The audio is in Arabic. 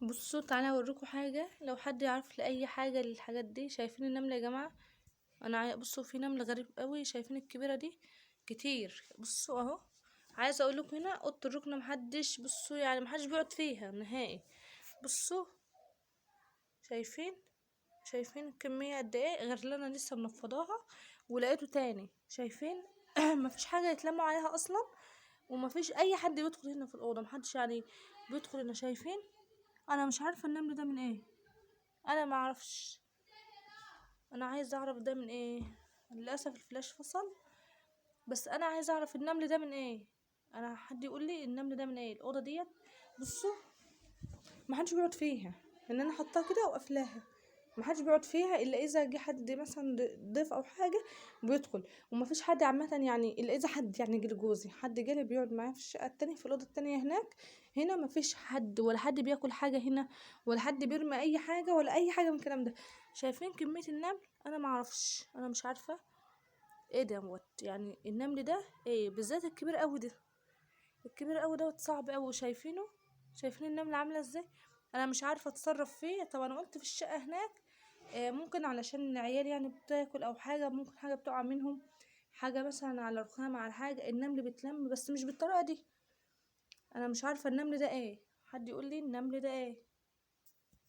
بصوا تعالى اوريكم حاجه، لو حد يعرف لي اي حاجه للحاجات دي. شايفين النمله يا جماعه؟ بصوا في نمل غريب قوي، شايفين الكبيره دي كتير. بصوا اهو، عايزه اقول لكم هنا اوضه الركنه محدش، بصوا يعني محدش بيقعد فيها نهائي. بصوا شايفين، شايفين الكميه قد ايه، غير اللي انا لسه منفضاها ولقيته تاني. شايفين؟ مفيش حاجه يتلموا عليها اصلا، ومفيش اي حد بيدخل هنا في الاوضه، محدش يعني بيدخل هنا. شايفين؟ انا مش عارفه النمل ده من ايه، انا ما اعرفش. انا عايزه اعرف ده من ايه. للاسف الفلاش فصل، بس انا عايزه اعرف النمل ده من ايه. انا حد يقول لي النمل ده من ايه. الاوضه ديت بصوا ما حدش بيقعد فيها، ان انا حطاها كده وقفلاها. ما حدش بيقعد فيها الا اذا جه حد مثلا ضيف او حاجه بيدخل. وما فيش حد عامه يعني الا اذا حد يعني جه جوزي، حد جالي بيقعد معايا في الشقه التانية في الاوضه التانية هناك. هنا ما فيش حد، ولا حد بياكل حاجه هنا، ولا حد بيرمي اي حاجه، ولا اي حاجه من الكلام ده. شايفين كميه النمل؟ انا ما اعرفش، انا مش عارفه ايه دوت. يعني النمل ده ايه بالذات الكبير قوي ده، الكبير قوي دوت صعب قوي. شايفينه؟ شايفين النملة عاملة ازاي؟ انا مش عارفة اتصرف فيه. طب انا قلت في الشقة هناك ممكن علشان العيال يعني بتاكل او حاجة، ممكن حاجة بتقع منهم، حاجة مثلا على رخامة على حاجة، النمل بتلم بس مش بالطريقة دي. انا مش عارفة النمل ده ايه، حد يقول لي النمل ده ايه.